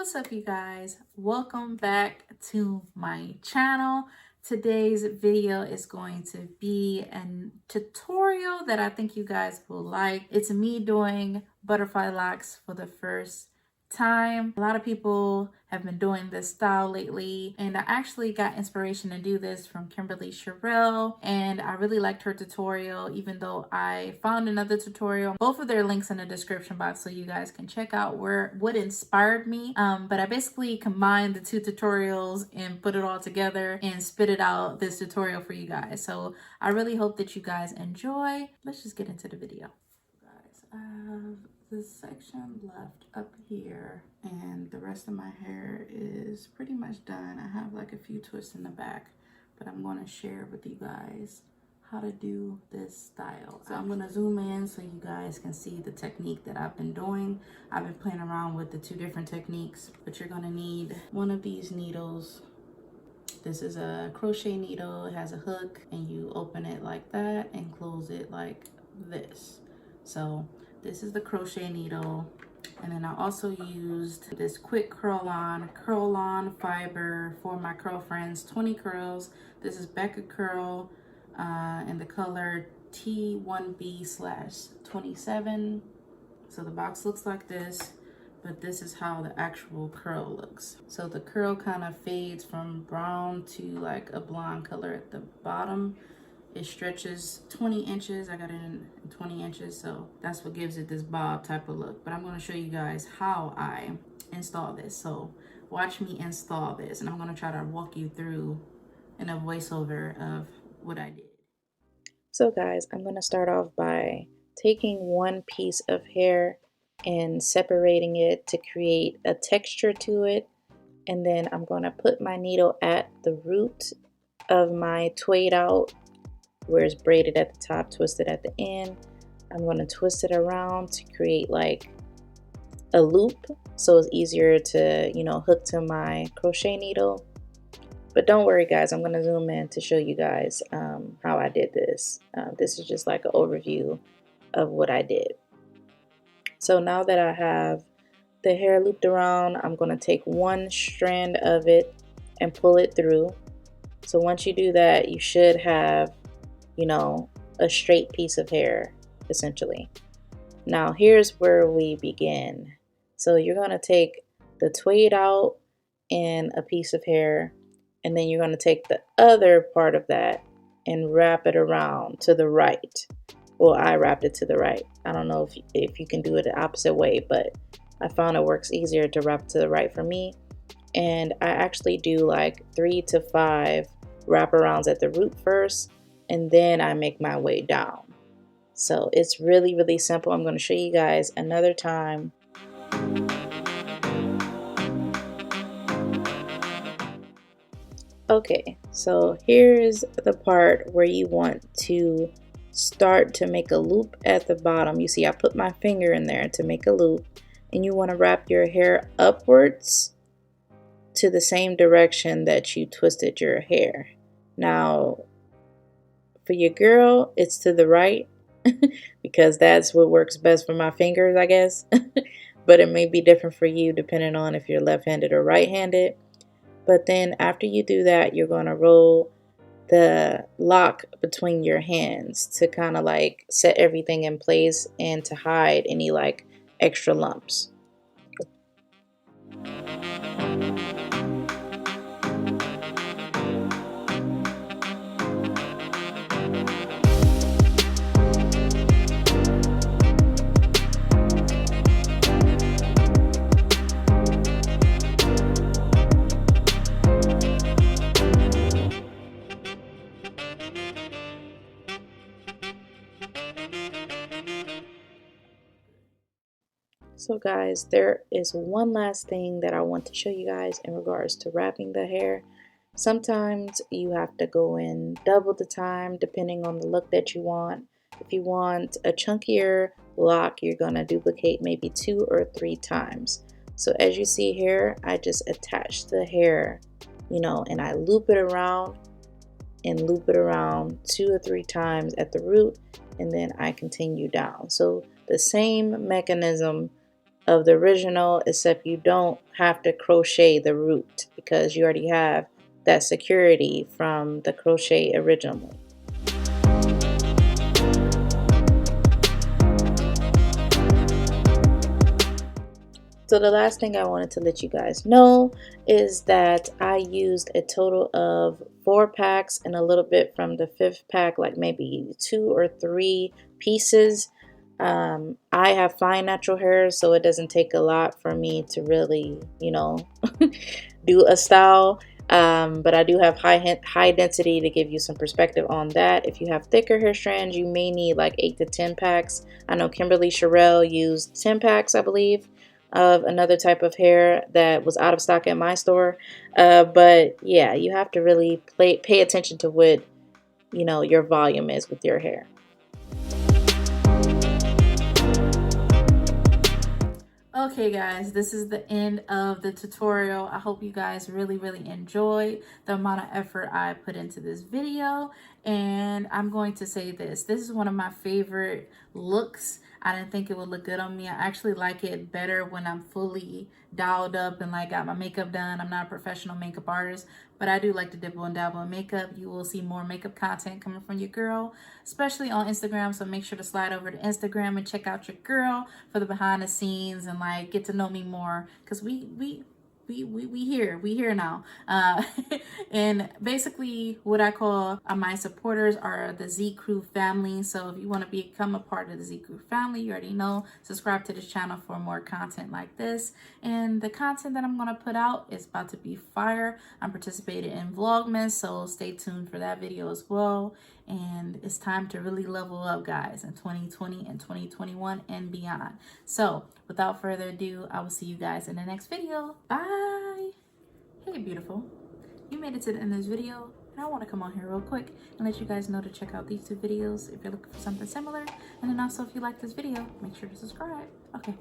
What's up, you guys? Welcome back to my channel. Today's video is going to be a tutorial that I think you guys will like. It's me doing butterfly locks for the first time. A lot of people have been doing this style lately, and I actually got inspiration to do this from Kimberly Sherrill, and I really liked her tutorial, even though I found another tutorial. Both of their links in the description box so you guys can check out what inspired me. But I basically combined the two tutorials and put it all together and spit it out this tutorial for you guys. So I really hope that you guys enjoy. Let's just get into the video. Guys, I have this section left up here and the rest of my hair is pretty much done. I have like a few twists in the back, but I'm going to share with you guys how to do this style. So I'm going to zoom in so you guys can see the technique that I've been doing. I've been playing around with the two different techniques, but you're going to need one of these needles. This is a crochet needle. It has a hook and you open it like that and close it like this. So this is the crochet needle. And then I also used this quick curl on fiber for my curl friends, 20 curls. This is Becca Curl in the color T1B/27. So the box looks like this, but this is how the actual curl looks. So the curl kind of fades from brown to like a blonde color at the bottom. It stretches 20 inches. I got it in 20 inches, so that's what gives it this bob type of look. But I'm going to show you guys how I install this. So watch me install this, and I'm going to try to walk you through in a voiceover of what I did. So guys, I'm going to start off by taking one piece of hair and separating it to create a texture to it. And then I'm going to put my needle at the root of my twayed out, where it's braided at the top, twisted at the end. I'm going to twist it around to create like a loop so it's easier to, hook to my crochet needle. But don't worry guys, I'm going to zoom in to show you guys how I did this. This is just like an overview of what I did. So now that I have the hair looped around, I'm going to take one strand of it and pull it through. So once you do that, you should have a straight piece of hair, essentially. Now here's where we begin. So you're going to take the twayed out and a piece of hair, and then you're going to take the other part of that and wrap it around to the right. Well, I wrapped it to the right. I don't know if you can do it the opposite way, but I found it works easier to wrap to the right for me. And I actually do like 3 to 5 wraparounds at the root first, and then I make my way down. So it's really, really simple. I'm going to show you guys another time. Okay, so here's the part where you want to start to make a loop at the bottom. You see I put my finger in there to make a loop, and you want to wrap your hair upwards to the same direction that you twisted your hair. Now for your girl, it's to the right because that's what works best for my fingers, I guess. But it may be different for you depending on if you're left-handed or right-handed. But then after you do that, you're going to roll the lock between your hands to kind of like set everything in place and to hide any like extra lumps. So guys, there is one last thing that I want to show you guys in regards to wrapping the hair. Sometimes you have to go in double the time depending on the look that you want. If you want a chunkier lock, you're going to duplicate maybe 2 or 3 times. So as you see here, I just attach the hair, and I loop it around and loop it around 2 or 3 times at the root, and then I continue down. So the same mechanism of the original, except you don't have to crochet the root because you already have that security from the crochet originally. So the last thing I wanted to let you guys know is that I used a total of 4 packs and a little bit from the 5th pack, like maybe 2 or 3 pieces. I have fine natural hair, so it doesn't take a lot for me to really, you know, do a style. But I do have high density to give you some perspective on that. If you have thicker hair strands, you may need like 8 to 10 packs. I know Kimberly Sherrill used 10 packs, I believe, of another type of hair that was out of stock at my store. But yeah, you have to really pay attention to what, you know, your volume is with your hair. Okay guys, this is the end of the tutorial. I hope you guys really enjoyed the amount of effort I put into this video. And I'm going to say this is one of my favorite looks. I didn't think it would look good on me. I actually like it better when I'm fully dialed up and like got my makeup done. I'm not a professional makeup artist, but I do like to dibble and dabble in makeup. You will see more makeup content coming from your girl, especially on Instagram. So make sure to slide over to Instagram and check out your girl for the behind the scenes and like get to know me more, because we here now. And basically what I call my supporters are the ZCREW family. So if you want to become a part of the ZCREW family, you already know, subscribe to this channel for more content like this. And the content that I'm going to put out is about to be fire. I'm participating in Vlogmas, so stay tuned for that video as well. And it's time to really level up, guys, in 2020 and 2021 and beyond. So without further ado, I will see you guys in the next video. Bye. Hey, beautiful. You made it to the end of this video, and I want to come on here real quick and let you guys know to check out these 2 videos if you're looking for something similar. And then also, if you like this video, make sure to subscribe. Okay.